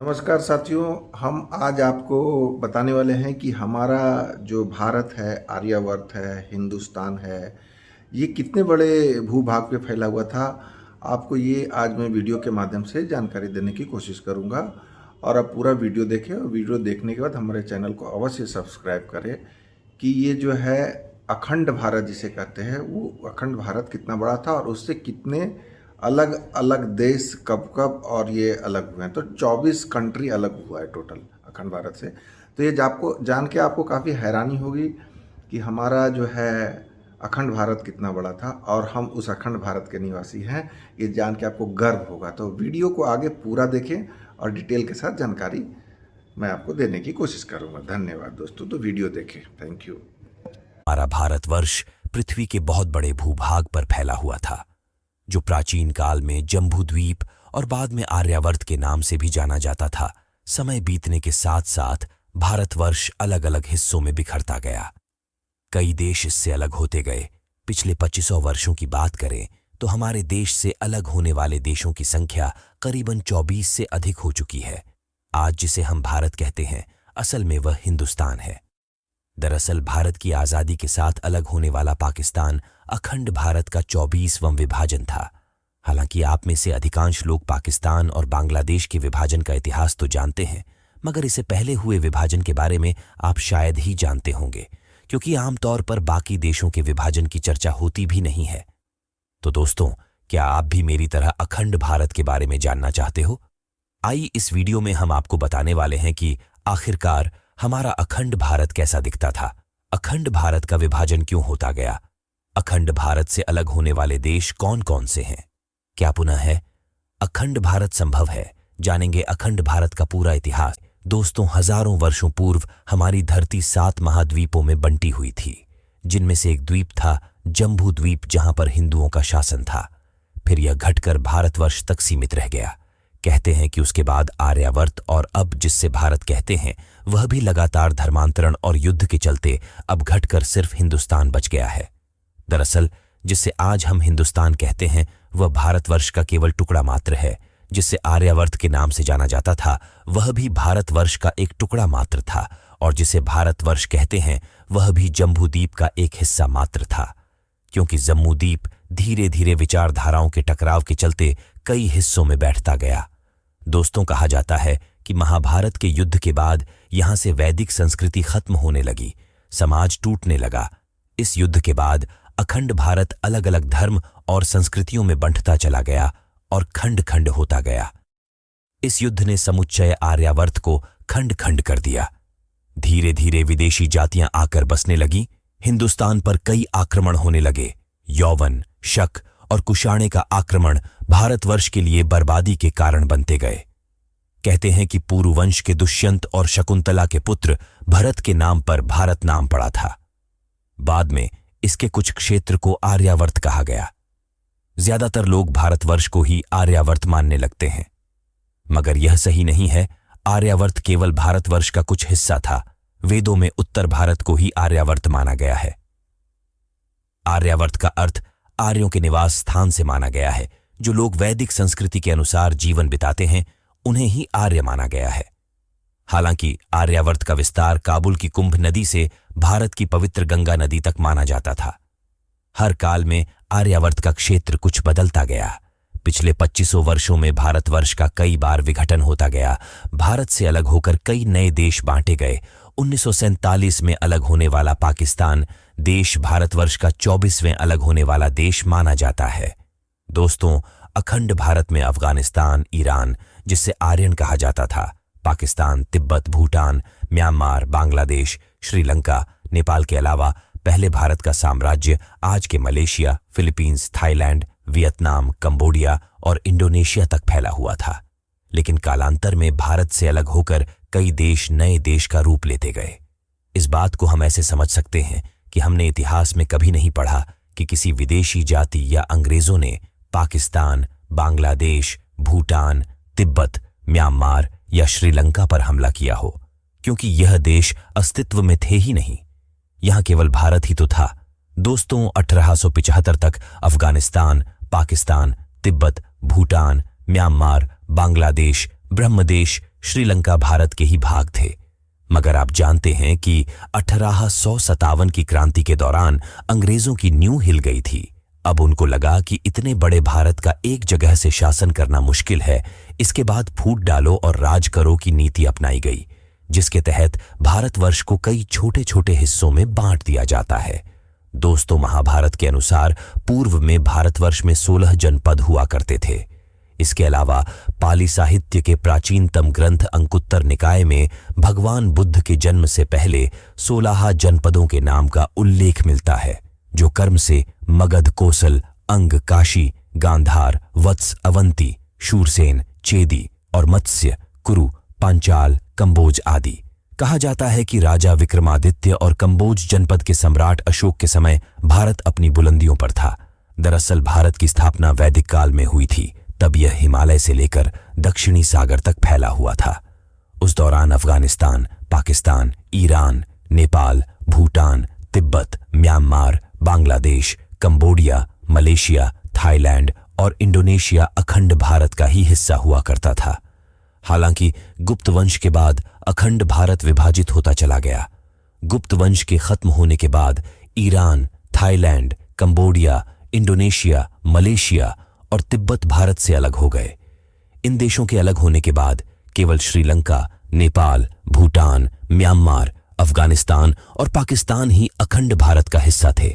नमस्कार साथियों। हम आज आपको बताने वाले हैं कि हमारा जो भारत है, आर्यावर्त है, हिंदुस्तान है, ये कितने बड़े भूभाग पे फैला हुआ था। आपको ये आज मैं वीडियो के माध्यम से जानकारी देने की कोशिश करूँगा और आप पूरा वीडियो देखें और वीडियो देखने के बाद हमारे चैनल को अवश्य सब्सक्राइब करें कि ये जो है अखंड भारत जिसे कहते हैं, वो अखंड भारत कितना बड़ा था और उससे कितने अलग अलग देश कब कब और ये अलग हुए हैं। तो 24 कंट्री अलग हुआ है टोटल अखंड भारत से। तो ये आपको जान के आपको काफ़ी हैरानी होगी कि हमारा जो है अखंड भारत कितना बड़ा था और हम उस अखंड भारत के निवासी हैं। ये जान के आपको गर्व होगा। तो वीडियो को आगे पूरा देखें और डिटेल के साथ जानकारी मैं आपको देने की कोशिश करूँगा। धन्यवाद दोस्तों। तो वीडियो देखें। Thank you. हमारा भारतवर्ष पृथ्वी के बहुत बड़े भूभाग पर फैला हुआ था, जो प्राचीन काल में जम्बूद्वीप और बाद में आर्यावर्त के नाम से भी जाना जाता था। समय बीतने के साथ साथ भारतवर्ष अलग अलग हिस्सों में बिखरता गया। कई देश इससे अलग होते गए। पिछले 2500 वर्षों की बात करें तो हमारे देश से अलग होने वाले देशों की संख्या करीबन 24 से अधिक हो चुकी है। आज जिसे हम भारत कहते हैं, असल में वह हिंदुस्तान है। दरअसल भारत की आज़ादी के साथ अलग होने वाला पाकिस्तान अखंड भारत का 24वां विभाजन था। हालांकि आप में से अधिकांश लोग पाकिस्तान और बांग्लादेश के विभाजन का इतिहास तो जानते हैं, मगर इससे पहले हुए विभाजन के बारे में आप शायद ही जानते होंगे, क्योंकि आमतौर पर बाकी देशों के विभाजन की चर्चा होती भी नहीं है। तो दोस्तों, क्या आप भी मेरी तरह अखंड भारत के बारे में जानना चाहते हो? आइए इस वीडियो में हम आपको बताने वाले हैं कि आखिरकार हमारा अखंड भारत कैसा दिखता था, अखंड भारत का विभाजन क्यों होता गया, अखंड भारत से अलग होने वाले देश कौन कौन से हैं, क्या पुनः है अखंड भारत संभव है। जानेंगे अखंड भारत का पूरा इतिहास। दोस्तों, हजारों वर्षों पूर्व हमारी धरती 7 महाद्वीपों में बंटी हुई थी, जिनमें से एक द्वीप था जम्बू द्वीप, जहां पर हिंदुओं का शासन था। फिर यह घटकर भारतवर्ष तक सीमित रह गया। कहते हैं कि उसके बाद आर्यावर्त, और अब जिससे भारत कहते हैं, वह भी लगातार धर्मांतरण और युद्ध के चलते अब घटकर सिर्फ हिंदुस्तान बच गया है। दरअसल जिसे आज हम हिंदुस्तान कहते हैं, वह भारतवर्ष का केवल टुकड़ा मात्र है। जिसे आर्यावर्त के नाम से जाना जाता था, वह भी भारतवर्ष का एक टुकड़ा मात्र था, और जिसे भारतवर्ष कहते हैं, वह भी जम्बूद्वीप का एक हिस्सा मात्र था। क्योंकि जम्बूद्वीप धीरे धीरे विचारधाराओं के टकराव के चलते कई हिस्सों में बैठता गया। दोस्तों, कहा जाता है कि महाभारत के युद्ध के बाद यहां से वैदिक संस्कृति खत्म होने लगी, समाज टूटने लगा। इस युद्ध के बाद अखंड भारत अलग अलग धर्म और संस्कृतियों में बंटता चला गया और खंड खंड होता गया। इस युद्ध ने समुच्चय आर्यावर्त को खंड खंड कर दिया। धीरे धीरे विदेशी जातियां आकर बसने लगी। हिंदुस्तान पर कई आक्रमण होने लगे। यौवन, शक और कुषाणे का आक्रमण भारतवर्ष के लिए बर्बादी के कारण बनते गए। कहते हैं कि पुरुवंश के दुष्यंत और शकुंतला के पुत्र भरत के नाम पर भारत नाम पड़ा था। बाद में इसके कुछ क्षेत्र को आर्यावर्त कहा गया। ज्यादातर लोग भारतवर्ष को ही आर्यावर्त मानने लगते हैं, मगर यह सही नहीं है। आर्यावर्त केवल भारतवर्ष का कुछ हिस्सा था। वेदों में उत्तर भारत को ही आर्यावर्त माना गया है। आर्यावर्त का अर्थ आर्यों के निवास स्थान से माना गया है। जो लोग वैदिक संस्कृति के अनुसार जीवन बिताते हैं, उन्हें ही आर्य माना गया है। हालांकि आर्यावर्त का विस्तार काबुल की कुंभ नदी से भारत की पवित्र गंगा नदी तक माना जाता था। हर काल में आर्यावर्त का क्षेत्र कुछ बदलता गया। पिछले 2500 वर्षों में भारतवर्ष का कई बार विघटन होता गया। भारत से अलग होकर कई नए देश बांटे गए। 1947 में अलग होने वाला पाकिस्तान देश भारतवर्ष का 24वें अलग होने वाला देश माना जाता है। दोस्तों, अखंड भारत में अफगानिस्तान, ईरान जिसे आर्यन कहा जाता था, पाकिस्तान, तिब्बत, भूटान, म्यांमार, बांग्लादेश, श्रीलंका, नेपाल के अलावा पहले भारत का साम्राज्य आज के Malaysia, Philippines, Thailand, Vietnam, Cambodia और इंडोनेशिया तक फैला हुआ था। लेकिन कालांतर में भारत से अलग होकर कई देश नए देश का रूप लेते गए। इस बात को हम ऐसे समझ सकते हैं कि हमने इतिहास में कभी नहीं पढ़ा कि किसी विदेशी जाति या अंग्रेजों ने पाकिस्तान, बांग्लादेश, भूटान, तिब्बत, म्यांमार या श्रीलंका पर हमला किया हो, क्योंकि यह देश अस्तित्व में थे ही नहीं। यहां केवल भारत ही तो था। दोस्तों, 1875 तक अफगानिस्तान, पाकिस्तान, तिब्बत, भूटान, म्यांमार, बांग्लादेश, ब्रह्मदेश, श्रीलंका भारत के ही भाग थे। मगर आप जानते हैं कि 1857 की क्रांति के दौरान अंग्रेजों की नींव हिल गई थी। अब उनको लगा कि इतने बड़े भारत का एक जगह से शासन करना मुश्किल है। इसके बाद फूट डालो और राज करो की नीति अपनाई गई, जिसके तहत भारतवर्ष को कई छोटे छोटे हिस्सों में बांट दिया जाता है। दोस्तों, महाभारत के अनुसार पूर्व में भारतवर्ष में 16 जनपद हुआ करते थे। इसके अलावा पाली साहित्य के प्राचीनतम ग्रंथ अंकुत्तर निकाय में भगवान बुद्ध के जन्म से पहले 16 जनपदों के नाम का उल्लेख मिलता है, जो कर्म से मगध, कोसल, अंग, काशी, गांधार, वत्स, अवंती, शूरसेन, चेदी और मत्स्य, कुरु, पांचाल, कंबोज आदि। कहा जाता है कि राजा विक्रमादित्य और कंबोज जनपद के सम्राट अशोक के समय भारत अपनी बुलंदियों पर था। दरअसल भारत की स्थापना वैदिक काल में हुई थी। तब यह हिमालय से लेकर दक्षिणी सागर तक फैला हुआ था। उस दौरान Afghanistan, Pakistan, Iran, Nepal, Bhutan, Tibet, Myanmar, Bangladesh, Cambodia, Malaysia, Thailand और इंडोनेशिया अखंड भारत का ही हिस्सा हुआ करता था। हालांकि गुप्त वंश के बाद अखंड भारत विभाजित होता चला गया। गुप्त वंश के खत्म होने के बाद Iran, Thailand, Cambodia, Indonesia, Malaysia और तिब्बत भारत से अलग हो गए। इन देशों के अलग होने के बाद केवल श्रीलंका, नेपाल, भूटान, म्यांमार, अफगानिस्तान और पाकिस्तान ही अखंड भारत का हिस्सा थे।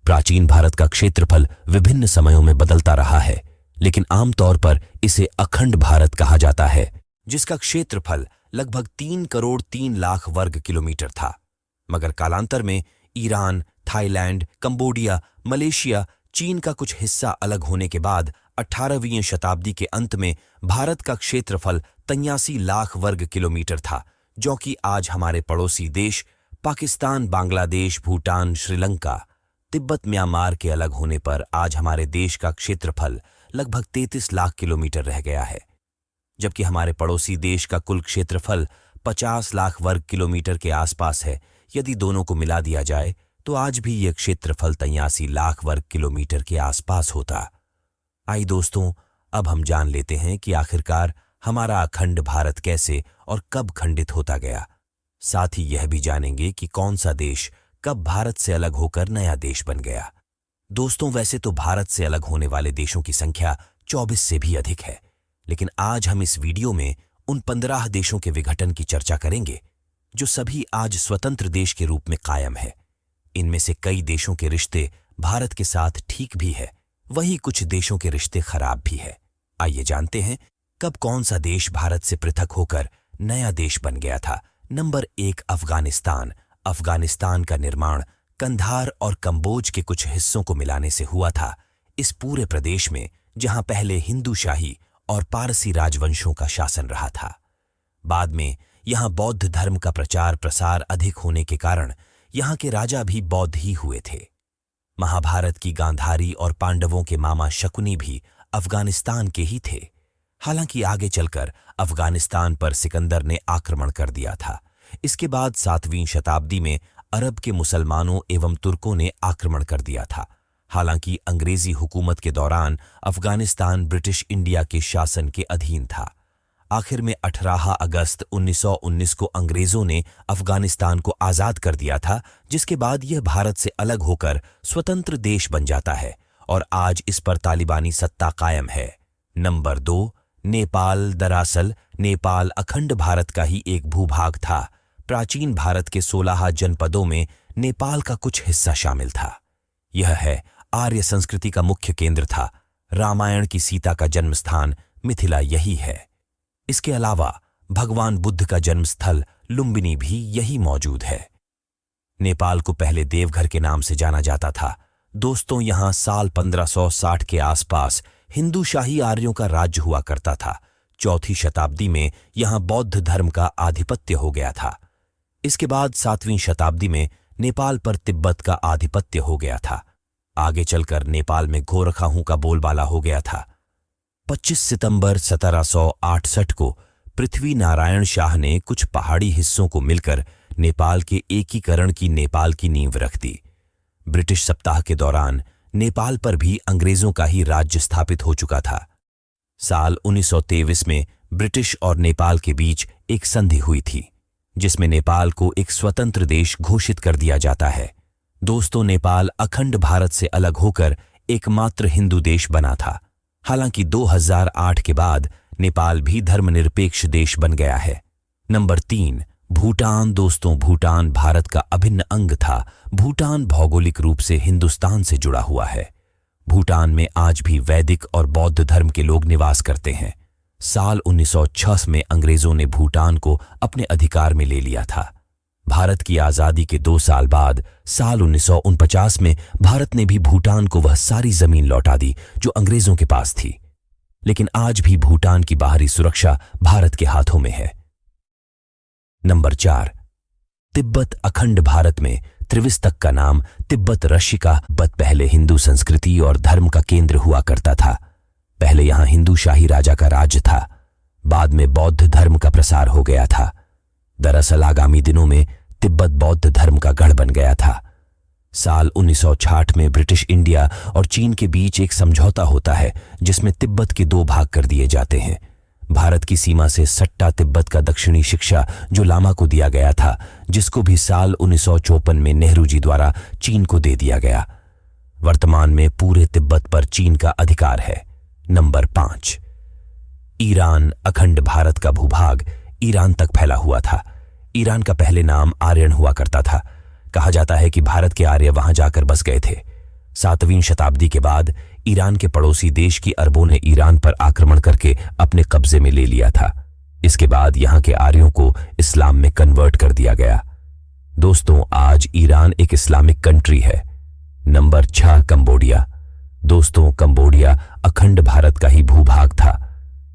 प्राचीन भारत का क्षेत्रफल विभिन्न समयों में बदलता रहा है, लेकिन आमतौर पर इसे अखंड भारत कहा जाता है, जिसका क्षेत्रफल लगभग 3 करोड़ 3 लाख वर्ग किलोमीटर था। मगर कालांतर में ईरान, थाईलैंड, कंबोडिया, मलेशिया, चीन का कुछ हिस्सा अलग होने के बाद 18वीं शताब्दी के अंत में भारत का क्षेत्रफल 83 लाख वर्ग किलोमीटर था, जो कि आज हमारे पड़ोसी देश पाकिस्तान, बांग्लादेश, भूटान, श्रीलंका, तिब्बत, म्यांमार के अलग होने पर आज हमारे देश का क्षेत्रफल लगभग 33 लाख किलोमीटर रह गया है। जबकि हमारे पड़ोसी देश का कुल क्षेत्रफल 50 लाख वर्ग किलोमीटर के आसपास है। यदि दोनों को मिला दिया जाए तो आज भी यह क्षेत्रफल 83 लाख वर्ग किलोमीटर के आसपास होता। आइए दोस्तों, अब हम जान लेते हैं कि आखिरकार हमारा अखंड भारत कैसे और कब खंडित होता गया। साथ ही यह भी जानेंगे कि कौन सा देश कब भारत से अलग होकर नया देश बन गया। दोस्तों, वैसे तो भारत से अलग होने वाले देशों की संख्या 24 से भी अधिक है, लेकिन आज हम इस वीडियो में उन 15 देशों के विघटन की चर्चा करेंगे जो सभी आज स्वतंत्र देश के रूप में कायम है। इनमें से कई देशों के रिश्ते भारत के साथ ठीक भी है, वहीं कुछ देशों के रिश्ते खराब भी है। आइए जानते हैं कब कौन सा देश भारत से पृथक होकर नया देश बन गया था। नंबर 1, अफगानिस्तान। अफगानिस्तान का निर्माण कंधार और कंबोज के कुछ हिस्सों को मिलाने से हुआ था। इस पूरे प्रदेश में जहां पहले हिंदू शाही और पारसी राजवंशों का शासन रहा था, बाद में यहां बौद्ध धर्म का प्रचार प्रसार अधिक होने के कारण यहां के राजा भी बौद्ध ही हुए थे। महाभारत की गांधारी और पांडवों के मामा शकुनी भी अफगानिस्तान के ही थे। हालांकि आगे चलकर अफगानिस्तान पर सिकंदर ने आक्रमण कर दिया था। इसके बाद 7वीं शताब्दी में अरब के मुसलमानों एवं तुर्कों ने आक्रमण कर दिया था। हालांकि अंग्रेजी हुकूमत के दौरान अफगानिस्तान ब्रिटिश इंडिया के शासन के अधीन था। आखिर में 18 अगस्त 1919 को अंग्रेजों ने अफगानिस्तान को आजाद कर दिया था, जिसके बाद यह भारत से अलग होकर स्वतंत्र देश बन जाता है और आज इस पर तालिबानी सत्ता कायम है। नंबर 2, नेपाल। दरअसल नेपाल अखंड भारत का ही एक भूभाग था। प्राचीन भारत के 16 जनपदों में नेपाल का कुछ हिस्सा शामिल था। यह है आर्य संस्कृति का मुख्य केंद्र था। रामायण की सीता का जन्मस्थान मिथिला यही है। इसके अलावा भगवान बुद्ध का जन्मस्थल लुम्बिनी भी यही मौजूद है। नेपाल को पहले देवघर के नाम से जाना जाता था। दोस्तों, यहां साल 1560 के आसपास हिंदू शाही आर्यों का राज्य हुआ करता था। 4वीं शताब्दी में यहां बौद्ध धर्म का आधिपत्य हो गया था। इसके बाद 7वीं शताब्दी में नेपाल पर तिब्बत का आधिपत्य हो गया था। आगे चलकर नेपाल में गोरखाहू का बोलबाला हो गया था। 25 सितंबर 1768 को पृथ्वी नारायण शाह ने कुछ पहाड़ी हिस्सों को मिलकर नेपाल के एकीकरण की नेपाल की नींव रख दी। ब्रिटिश सप्ताह के दौरान नेपाल पर भी अंग्रेजों का ही राज्य स्थापित हो चुका था। साल 1923 में ब्रिटिश और नेपाल के बीच एक संधि हुई थी, जिसमें नेपाल को एक स्वतंत्र देश घोषित कर दिया जाता है। दोस्तों, नेपाल अखंड भारत से अलग होकर एकमात्र हिंदू देश बना था। हालांकि 2008 के बाद नेपाल भी धर्मनिरपेक्ष देश बन गया है। नंबर 3, भूटान। दोस्तों, भूटान भारत का अभिन्न अंग था। भूटान भौगोलिक रूप से हिंदुस्तान से जुड़ा हुआ है। भूटान में आज भी वैदिक और बौद्ध धर्म के लोग निवास करते हैं। साल 1906 में अंग्रेजों ने भूटान को अपने अधिकार में ले लिया था। भारत की आजादी के 2 साल बाद साल 1949 में भारत ने भी भूटान को वह सारी जमीन लौटा दी जो अंग्रेजों के पास थी। लेकिन आज भी भूटान की बाहरी सुरक्षा भारत के हाथों में है। नंबर 4, तिब्बत। अखंड भारत में त्रिविस्तक का नाम तिब्बत रश्य का पहले हिंदू संस्कृति और धर्म का केंद्र हुआ करता था। पहले यहां हिंदू शाही राजा का राज्य था, बाद में बौद्ध धर्म का प्रसार हो गया था। दरअसल आगामी दिनों में तिब्बत बौद्ध धर्म का गढ़ बन गया था। साल 1960 में ब्रिटिश इंडिया और चीन के बीच एक समझौता होता है, जिसमें तिब्बत के 2 भाग कर दिए जाते हैं। भारत की सीमा से सट्टा तिब्बत का दक्षिणी शिक्षा जो लामा को दिया गया था, जिसको भी साल 1954 में नेहरू जी द्वारा चीन को दे दिया गया। वर्तमान में पूरे तिब्बत पर चीन का अधिकार है। Number 5, Iran. अखंड भारत का भूभाग ईरान तक फैला हुआ था। ईरान का पहले नाम आर्यन हुआ करता था। कहा जाता है कि भारत के आर्य वहां जाकर बस गए थे। 7वीं शताब्दी के बाद ईरान के पड़ोसी देश की अरबों ने ईरान पर आक्रमण करके अपने कब्जे में ले लिया था। इसके बाद यहां के आर्यों को इस्लाम में कन्वर्ट कर दिया गया। दोस्तों, आज ईरान एक इस्लामिक कंट्री है। Number 6, Cambodia. दोस्तों, कंबोडिया अखंड भारत का ही भूभाग था।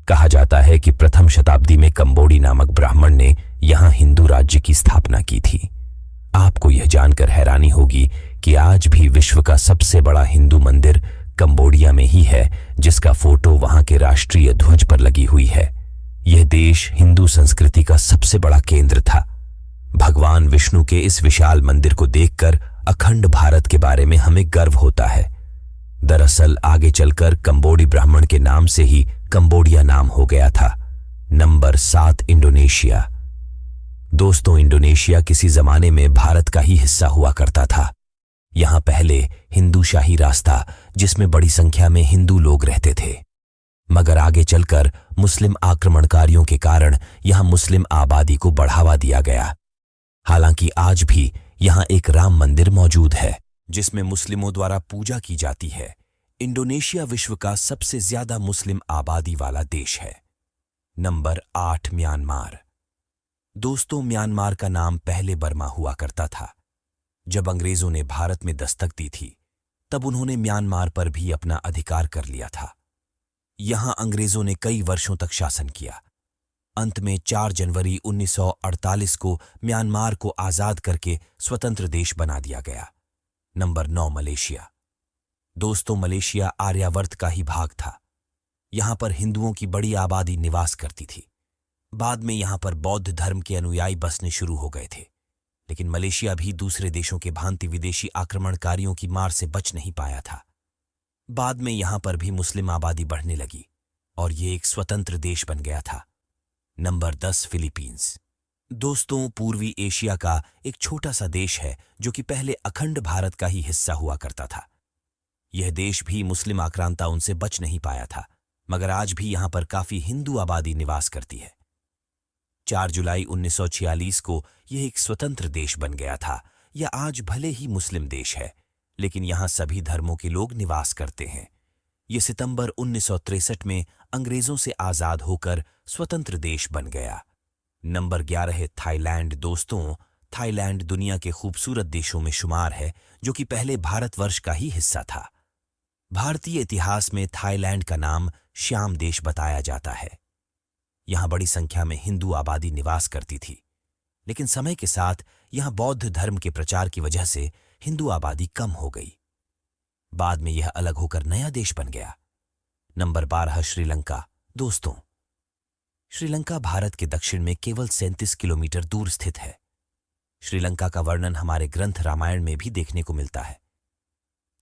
कहा जाता है कि प्रथम शताब्दी में कंबोडी नामक ब्राह्मण ने यहां हिंदू राज्य की स्थापना की थी। आपको यह जानकर हैरानी होगी कि आज भी विश्व का सबसे बड़ा हिंदू मंदिर कंबोडिया में ही है, जिसका फोटो वहां के राष्ट्रीय ध्वज पर लगी हुई है। यह देश हिंदू संस्कृति का सबसे बड़ा केंद्र था। भगवान विष्णु के इस विशाल मंदिर को देखकर अखंड भारत के बारे में हमें गर्व होता है। दरअसल आगे चलकर कंबोडी ब्राह्मण के नाम से ही कंबोडिया नाम हो गया था। Number 7, Indonesia. दोस्तों, इंडोनेशिया किसी जमाने में भारत का ही हिस्सा हुआ करता था। यहां पहले हिंदू शाही रास्ता, जिसमें बड़ी संख्या में हिंदू लोग रहते थे, मगर आगे चलकर मुस्लिम आक्रमणकारियों के कारण यहां मुस्लिम आबादी को बढ़ावा दिया गया। हालांकि आज भी यहां एक राम मंदिर मौजूद है, जिसमें मुस्लिमों द्वारा पूजा की जाती है। इंडोनेशिया विश्व का सबसे ज्यादा मुस्लिम आबादी वाला देश है। Number 8, Myanmar. दोस्तों, म्यांमार का नाम पहले बर्मा हुआ करता था। जब अंग्रेजों ने भारत में दस्तक दी थी, तब उन्होंने म्यांमार पर भी अपना अधिकार कर लिया था। यहां अंग्रेजों ने कई वर्षों तक शासन किया। अंत में 4 जनवरी 1948 को म्यांमार को आजाद करके स्वतंत्र देश बना दिया गया। Number 9, Malaysia. दोस्तों, मलेशिया आर्यावर्त का ही भाग था। यहां पर हिंदुओं की बड़ी आबादी निवास करती थी। बाद में यहां पर बौद्ध धर्म के अनुयायी बसने शुरू हो गए थे। लेकिन मलेशिया भी दूसरे देशों के भांति विदेशी आक्रमणकारियों की मार से बच नहीं पाया था। बाद में यहां पर भी मुस्लिम आबादी बढ़ने लगी और ये एक स्वतंत्र देश बन गया था। Number 10, Philippines. दोस्तों, पूर्वी एशिया का एक छोटा सा देश है जो कि पहले अखंड भारत का ही हिस्सा हुआ करता था। यह देश भी मुस्लिम आक्रांता उनसे बच नहीं पाया था, मगर आज भी यहां पर काफी हिंदू आबादी निवास करती है। 4 जुलाई 1946 को यह एक स्वतंत्र देश बन गया था। यह आज भले ही मुस्लिम देश है, लेकिन यहां सभी धर्मों के लोग निवास करते हैं। यह सितंबर 1963 में अंग्रेजों से आजाद होकर स्वतंत्र देश बन गया। नंबर 11 है थाईलैंड। दोस्तों, थाईलैंड दुनिया के खूबसूरत देशों में शुमार है, जो कि पहले भारतवर्ष का ही हिस्सा था। भारतीय इतिहास में थाईलैंड का नाम श्याम देश बताया जाता है। यहां बड़ी संख्या में हिंदू आबादी निवास करती थी, लेकिन समय के साथ यहां बौद्ध धर्म के प्रचार की वजह से हिंदू आबादी कम हो गई। बाद में यह अलग होकर नया देश बन गया। नंबर 12, श्रीलंका। दोस्तों, श्रीलंका भारत के दक्षिण में केवल 37 किलोमीटर दूर स्थित है। श्रीलंका का वर्णन हमारे ग्रंथ रामायण में भी देखने को मिलता है,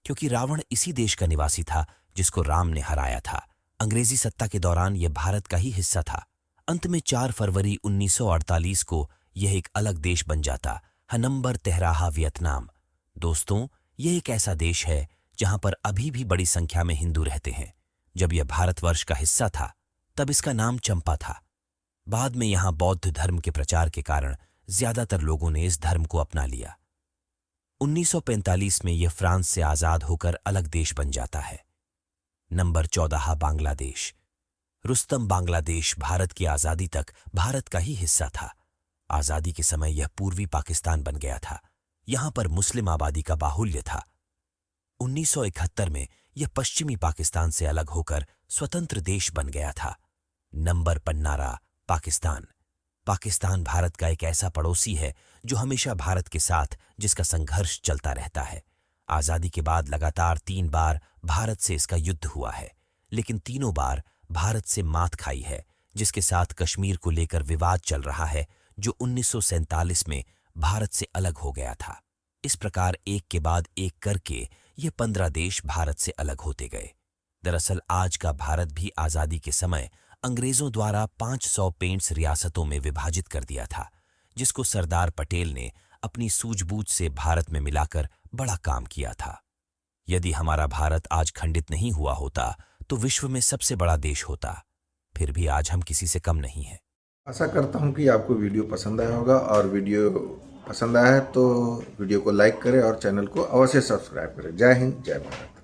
क्योंकि रावण इसी देश का निवासी था जिसको राम ने हराया था। अंग्रेजी सत्ता के दौरान यह भारत का ही हिस्सा था अंत में 4 फरवरी 1948 को यह एक अलग देश बन जाता, नंबर 13 वियतनाम। दोस्तों, यह एक ऐसा देश है जहां पर अभी भी बड़ी संख्या में हिंदू रहते हैं। जब यह भारतवर्ष का हिस्सा था तब इसका नाम चंपा था। बाद में यहां बौद्ध धर्म के प्रचार के कारण ज्यादातर लोगों ने इस धर्म को अपना लिया। 1945 में यह फ्रांस से आजाद होकर अलग देश बन जाता है। नंबर 14 बांग्लादेश। रुस्तम बांग्लादेश भारत की आजादी तक भारत का ही हिस्सा था। आजादी के समय यह पूर्वी पाकिस्तान बन गया था। यहां पर मुस्लिम आबादी का बाहुल्य था। 1971 में यह पश्चिमी पाकिस्तान से अलग होकर स्वतंत्र देश बन गया था। नंबर 15 पाकिस्तान। पाकिस्तान भारत का एक ऐसा पड़ोसी है जो हमेशा भारत के साथ जिसका संघर्ष चलता रहता है। आजादी के बाद लगातार 3 बार भारत से इसका युद्ध हुआ है, लेकिन तीनों बार भारत से मात खाई है, जिसके साथ कश्मीर को लेकर विवाद चल रहा है जो 1947 में भारत से अलग हो गया था। इस प्रकार एक के बाद एक करके ये 15 देश भारत से अलग होते गए। दरअसल आज का भारत भी आजादी के समय अंग्रेजों द्वारा 500 पेंट्स रियासतों में विभाजित कर दिया था, जिसको सरदार पटेल ने अपनी सूझबूझ से भारत में मिलाकर बड़ा काम किया था। यदि हमारा भारत आज खंडित नहीं हुआ होता तो विश्व में सबसे बड़ा देश होता। फिर भी आज हम किसी से कम नहीं हैं। आशा करता हूं कि आपको वीडियो पसंद आया होगा, और वीडियो पसंद आया है तो वीडियो को लाइक करें और चैनल को अवश्य सब्सक्राइब करें। जय हिंद, जय भारत।